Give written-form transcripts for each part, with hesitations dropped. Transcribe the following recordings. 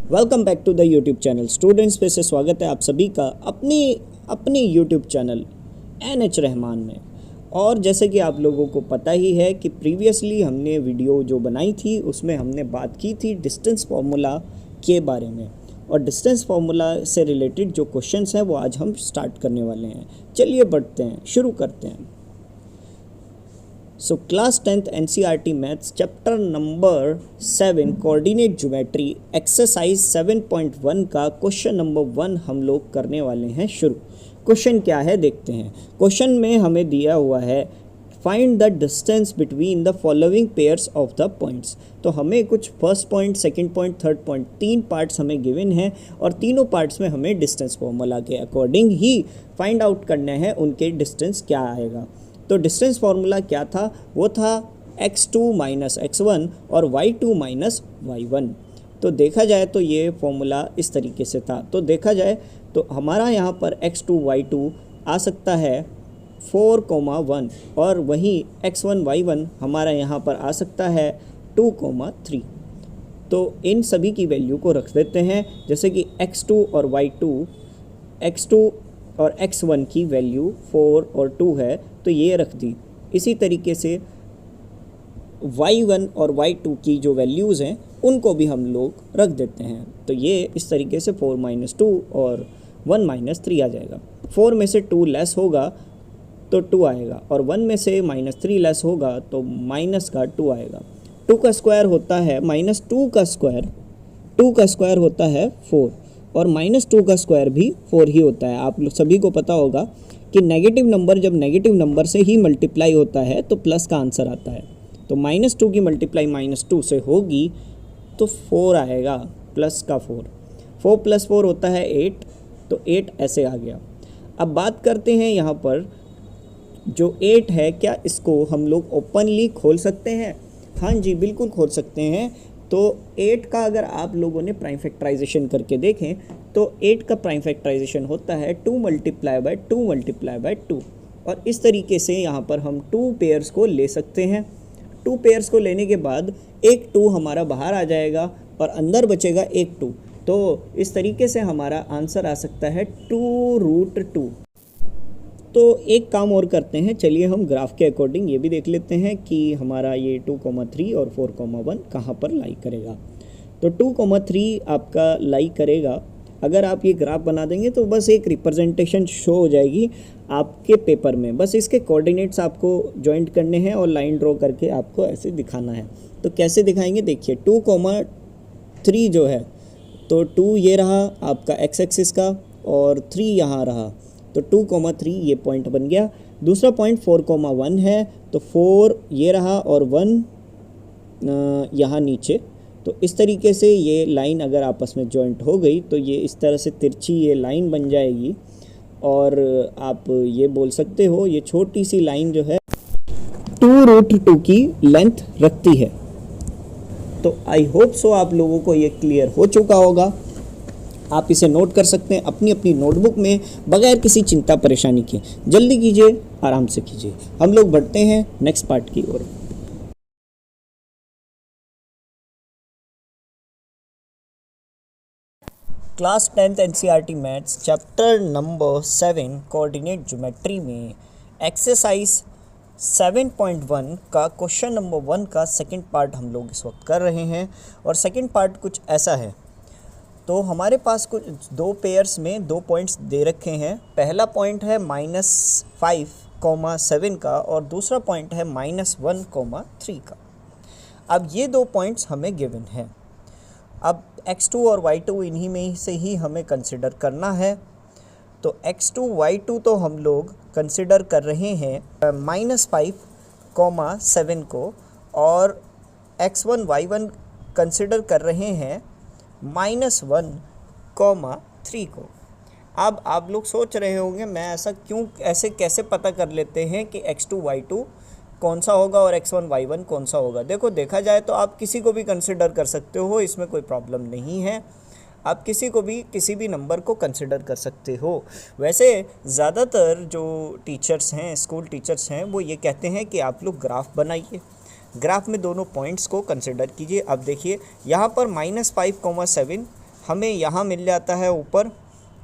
Welcome back to the YouTube channel. Students पे से स्वागत है आप सभी का अपनी यूट्यूब चैनल NH रहमान में। और जैसे कि आप लोगों को पता ही है कि प्रीवियसली हमने वीडियो जो बनाई थी उसमें हमने बात की थी डिस्टेंस फार्मूला के बारे में, और डिस्टेंस फार्मूला से रिलेटेड जो क्वेश्चंस हैं वो आज हम स्टार्ट करने वाले हैं। चलिए बढ़ते हैं, शुरू करते हैं। So class 10th NCERT Maths chapter number 7 coordinate geometry exercise 7.1 का क्वेश्चन नंबर 1 हम लोग करने वाले हैं शुरू। क्वेश्चन क्या है देखते हैं। क्वेश्चन में हमें दिया हुआ है find the distance between the following pairs of the points. तो हमें कुछ first point, second point, third point, 3 parts हमें गिवन हैं और तीनों पार्ट्स में हमें डिस्टेंस फॉर्मूला के अकॉर्डिंग ही फाइंड आउट करने हैं उनके डिस्टेंस क्या आएगा। तो डिस्टेंस फार्मूला क्या था? वो था x2 माइनस x1 और y2 माइनस y1। तो देखा जाए तो ये फॉर्मूला इस तरीके से था। तो देखा जाए तो हमारा यहाँ पर x2 y2 आ सकता है 4,1 और वहीं x1 y1 हमारा यहाँ पर आ सकता है 2,3। तो इन सभी की वैल्यू को रख देते हैं, जैसे कि x2 और y2, x2 और x1 की वैल्यू 4 और 2 है तो ये रख दी। इसी तरीके से y1 और y2 की जो वैल्यूज़ हैं उनको भी हम लोग रख देते हैं। तो ये इस तरीके से 4 माइनस 2 और 1 माइनस 3 आ जाएगा। 4 में से 2 लेस होगा तो 2 आएगा और 1 में से माइनस 3 लेस होगा तो माइनस का 2 आएगा। 2 का स्क्वायर होता है माइनस 2 का स्क्वायर, 2 का स्क्वायर होता है 4 और माइनस 2 का स्क्वायर भी 4 ही होता है। आप लोग सभी को पता होगा कि नेगेटिव नंबर जब नेगेटिव नंबर से ही मल्टीप्लाई होता है तो प्लस का आंसर आता है। तो माइनस 2 की मल्टीप्लाई माइनस 2 से होगी तो 4 आएगा, प्लस का 4। 4 प्लस 4 होता है 8, तो 8 ऐसे आ गया। अब बात करते हैं यहाँ पर जो 8 है, क्या इसको हम लोग ओपनली खोल सकते हैं? हाँ जी, बिल्कुल खोल सकते हैं। तो 8 का अगर आप लोगों ने प्राइम फैक्टराइजेशन करके देखें तो 8 का प्राइम फैक्टराइजेशन होता है 2 मल्टीप्लाई बाय 2 मल्टीप्लाई बाय 2। और इस तरीके से यहाँ पर हम 2 पेयर्स को ले सकते हैं। 2 पेयर्स को लेने के बाद एक 2 हमारा बाहर आ जाएगा और अंदर बचेगा एक 2। तो इस तरीके से हमारा आंसर आ सकता है 2√2। तो एक काम और करते हैं, चलिए हम ग्राफ के अकॉर्डिंग ये भी देख लेते हैं कि हमारा ये 2,3 और 4,1 कहाँ पर लाई करेगा। तो 2,3 आपका लाई करेगा। अगर आप ये ग्राफ बना देंगे तो बस एक रिप्रेजेंटेशन शो हो जाएगी आपके पेपर में। बस इसके कोऑर्डिनेट्स आपको जॉइंट करने हैं और लाइन ड्रॉ करके आपको ऐसे दिखाना है। तो कैसे दिखाएंगे देखिए, 2,3 जो है तो 2 ये रहा आपका x एक्सिस का और 3 यहाँ रहा, तो 2,3 ये पॉइंट बन गया। दूसरा पॉइंट 4,1 है तो 4 ये रहा और 1 यहाँ नीचे। तो इस तरीके से ये लाइन अगर आपस में जॉइंट हो गई तो ये इस तरह से तिरछी ये लाइन बन जाएगी। और आप ये बोल सकते हो ये छोटी सी लाइन जो है 2√2 की लेंथ रखती है। तो आई होप सो आप लोगों को ये क्लियर हो चुका होगा। आप इसे नोट कर सकते हैं अपनी अपनी नोटबुक में बगैर किसी चिंता परेशानी के। जल्दी कीजिए, आराम से कीजिए। हम लोग बढ़ते हैं नेक्स्ट पार्ट की ओर। Class 10th NCERT maths chapter number 7 coordinate geometry में एक्सरसाइज 7.1 का क्वेश्चन नंबर 1 का सेकंड पार्ट हम लोग इस वक्त कर रहे हैं। और सेकंड पार्ट कुछ ऐसा है। तो हमारे पास कुछ 2 पेयर्स में 2 पॉइंट्स दे रखे हैं। पहला पॉइंट है -5,7 का और दूसरा पॉइंट है -1,3 का। अब ये 2 पॉइंट्स हमें गिवन हैं। अब x2 और y2 इन्हीं में से ही हमें कंसिडर करना है। तो x2 y2 तो हम लोग कंसिडर कर रहे हैं -5,7 को और x1 y1 कंसिडर कर रहे हैं -1,3 को। अब आप लोग सोच रहे होंगे मैं ऐसे कैसे पता कर लेते हैं कि x2 y2 कौन सा होगा और x1 y1 कौन सा होगा। देखा जाए तो आप किसी को भी कंसिडर कर सकते हो, इसमें कोई प्रॉब्लम नहीं है। आप किसी भी नंबर को कंसिडर कर सकते हो। वैसे ज़्यादातर जो टीचर्स हैं, स्कूल टीचर्स हैं, वो ये कहते हैं कि आप लोग ग्राफ बनाइए, ग्राफ में दोनों पॉइंट्स को कंसिडर कीजिए। अब देखिए यहाँ पर -5,7 हमें यहाँ मिल जाता है ऊपर,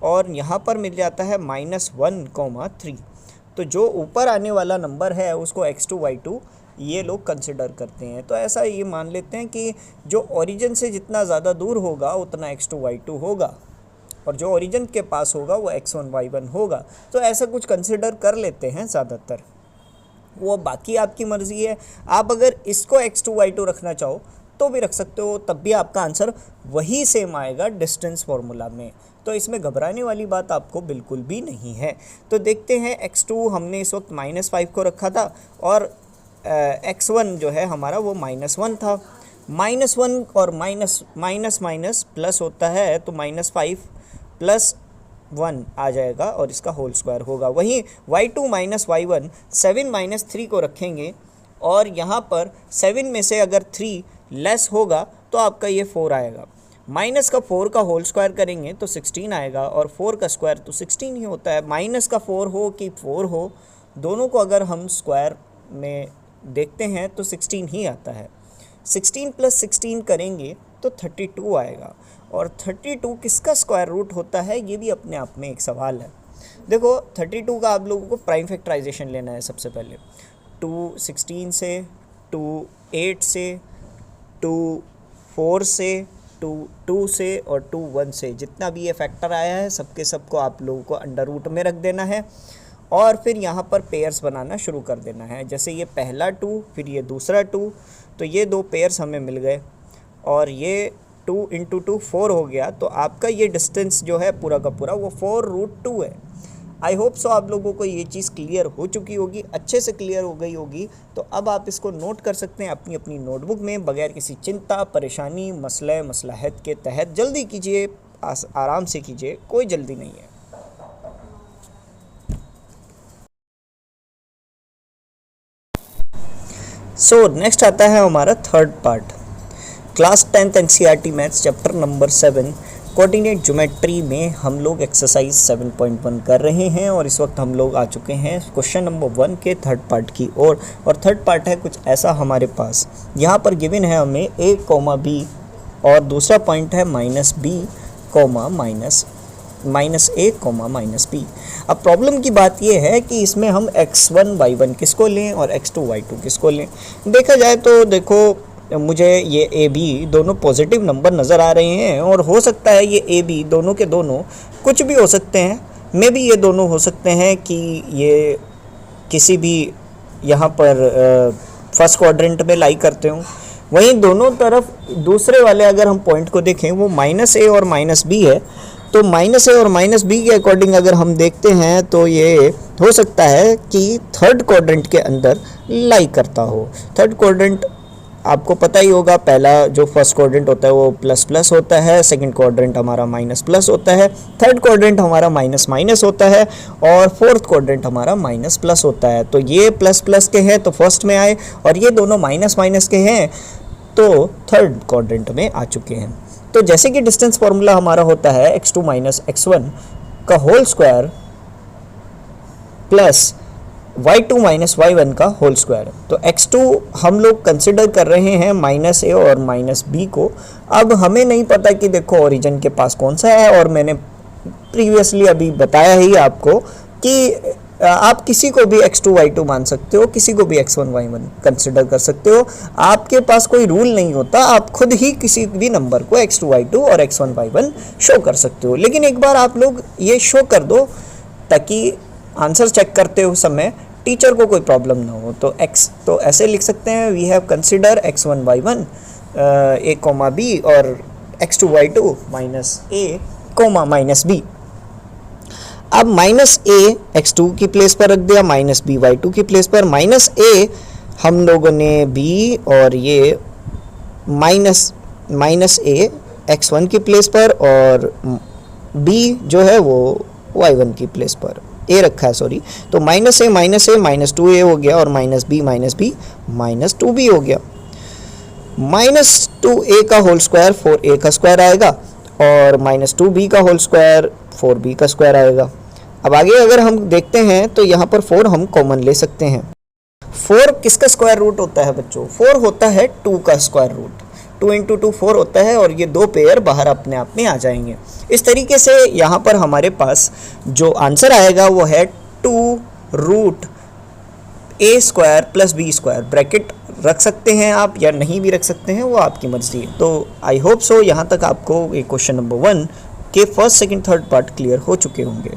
और यहाँ पर मिल जाता है -1, 3। तो जो ऊपर आने वाला नंबर है उसको x2 y2 ये लोग कंसिडर करते हैं। तो ऐसा ये मान लेते हैं कि जो ओरिजिन से जितना ज़्यादा दूर होगा उतना x2 y2 होगा, और जो ओरिजिन के पास होगा वो x1 y1 होगा। तो ऐसा कुछ कंसिडर कर लेते हैं ज़्यादातर, वो बाकी आपकी मर्ज़ी है। आप अगर इसको x2 y2 रखना चाहो तो भी रख सकते हो, तब भी आपका आंसर वही सेम आएगा डिस्टेंस फार्मूला में। तो इसमें घबराने वाली बात आपको बिल्कुल भी नहीं है। तो देखते हैं x2 हमने इस वक्त -5 को रखा था, और x1 जो है हमारा वो -1 था। -1 और माइनस प्लस होता है, तो -5 + 1 आ जाएगा और इसका होल स्क्वायर होगा। वहीं y2 - y1 7 - 3 को रखेंगे, और यहाँ पर 7 में से अगर 3 लेस होगा तो आपका ये 4 आएगा। माइनस का 4 का होल स्क्वायर करेंगे तो 16 आएगा, और 4 का स्क्वायर तो 16 ही होता है। माइनस का 4 हो कि 4 हो, दोनों को अगर हम स्क्वायर में देखते हैं तो 16 ही आता है। 16 + 16 करेंगे तो 32 आएगा, और 32 किसका स्क्वायर रूट होता है ये भी अपने आप में एक सवाल है। देखो 32 का आप लोगों को प्राइम फैक्टराइजेशन लेना है सबसे पहले। 2 16 से, 2 8 से, 2 4 से, 2 2 से, और 2 1 से, जितना भी ये फैक्टर आया है सबके सबको आप लोगों को अंडर रूट में रख देना है, और फिर यहाँ पर पेयर्स बनाना शुरू कर देना है। जैसे ये पहला 2, फिर ये दूसरा 2, तो ये 2 पेयर्स हमें मिल गए, और ये 2 × 2 4 हो गया। तो आपका ये डिस्टेंस जो है पूरा का पूरा वो 4√2 है। आई होप सो आप लोगों को ये चीज़ क्लियर हो चुकी होगी, अच्छे से क्लियर हो गई होगी। तो अब आप इसको नोट कर सकते हैं अपनी अपनी नोटबुक में, बगैर किसी चिंता, परेशानी, मसलहत के तहत। जल्दी कीजिए, आराम से कीजिए, कोई जल्दी नहीं है। सो नेक्स्ट आता है हमारा third part, class 10th NCERT maths chapter number 7 coordinate geometry में हम लोग एक्सरसाइज 7.1 कर रहे हैं, और इस वक्त हम लोग आ चुके हैं क्वेश्चन नंबर 1 के थर्ड पार्ट की ओर। और थर्ड पार्ट है कुछ ऐसा हमारे पास, यहाँ पर गिवन है हमें a, b, और दूसरा पॉइंट है -b, -a, -b। अब प्रॉब्लम की बात यह है कि इसमें हम x1 y1 किसको लें और x2 y2 किसको लें। देखा जाए तो देखो मुझे ये ए बी दोनों पॉजिटिव नंबर नज़र आ रहे हैं, और हो सकता है ये ए बी दोनों के दोनों कुछ भी हो सकते हैं। मे भी ये दोनों हो सकते हैं कि ये किसी भी यहाँ पर फर्स्ट क्वाड्रेंट में लाई करते हों। वहीं दोनों तरफ दूसरे वाले अगर हम पॉइंट को देखें वो -a और -b है, तो -a और -b के अकॉर्डिंग अगर हम देखते हैं तो ये हो सकता है कि थर्ड क्वाड्रेंट के अंदर लाई करता हो। थर्ड क्वाड्रेंट आपको पता ही होगा, पहला जो फर्स्ट क्वाड्रेंट होता है वो ++ होता है, सेकंड क्वाड्रेंट हमारा -+ होता है, थर्ड क्वाड्रेंट हमारा -- होता है, और फोर्थ क्वाड्रेंट हमारा -+ होता है। तो ये ++ के हैं तो फर्स्ट में आए, और ये दोनों -- के हैं तो थर्ड क्वाड्रेंट में आ चुके हैं। तो जैसे कि डिस्टेंस फार्मूला हमारा होता है x2 - x1 का whole square plus y2 - y1 का होल स्क्वायर। तो x2 हम लोग कंसिडर कर रहे हैं -a और -b को। अब हमें नहीं पता कि देखो ओरिजिन के पास कौन सा है, और मैंने प्रीवियसली अभी बताया ही आपको कि आप किसी को भी x2 y2 मान सकते हो, किसी को भी x1 y1 कंसिडर कर सकते हो। आपके पास कोई रूल नहीं होता, आप खुद ही किसी भी नंबर को x2 y2 और x1 y1 शो कर सकते हो। लेकिन एक बार आप लोग ये शो कर दो ताकि आंसर चेक करते हो समय टीचर को कोई प्रॉब्लम ना हो। तो ऐसे लिख सकते हैं, we have consider x1 y1 a, b और x2 y2 -a, -b। अब -a x2 की प्लेस पर रख दिया, -b y2 की प्लेस पर, -a हम लोगों ने b और ये -a x1 की प्लेस पर, और b जो है वो y1 की प्लेस पर a रखा है, सॉरी। तो -a -2a हो गया, और -b -2b हो गया। -2a का होल स्क्वायर 4a का स्क्वायर आएगा, और -2b का होल स्क्वायर 4b का स्क्वायर आएगा। अब आगे अगर हम देखते हैं तो यहाँ पर 4 हम कॉमन ले सकते हैं। 4 किसका स्क्वायर रूट होता है बच्चों? 4 होता है 2 का स्क्वायर रूट। 2 इंटू 2 4 होता है और ये 2 पेयर बाहर अपने आप में आ जाएंगे। इस तरीके से यहाँ पर हमारे पास जो आंसर आएगा वो है 2 root a square plus b square. Bracket रख सकते हैं आप या नहीं भी रख सकते हैं, वो आपकी मर्जी है। तो आई होप सो यहाँ तक आपको ये क्वेश्चन नंबर 1 के first second third part clear हो चुके होंगे।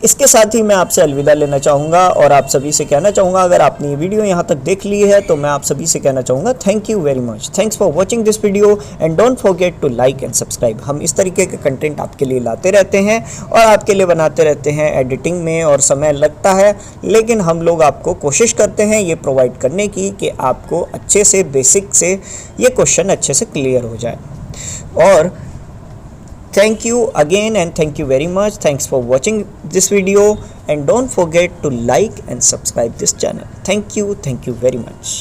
इसके साथ ही मैं आपसे अलविदा लेना चाहूँगा और आप सभी से कहना चाहूँगा, अगर आपने ये वीडियो यहाँ तक देख ली है तो मैं आप सभी से कहना चाहूँगा thank you very much. Thanks for watching this video and don't forget to like and subscribe. हम इस तरीके के कंटेंट आपके लिए लाते रहते हैं और आपके लिए बनाते रहते हैं। एडिटिंग में और समय लगता है, लेकिन हम लोग आपको कोशिश करते हैं ये प्रोवाइड करने की कि आपको अच्छे से बेसिक से ये क्वेश्चन अच्छे से क्लियर हो जाए। और thank you again and thank you very much. Thanks for watching this video and don't forget to like and subscribe this channel. Thank you very much.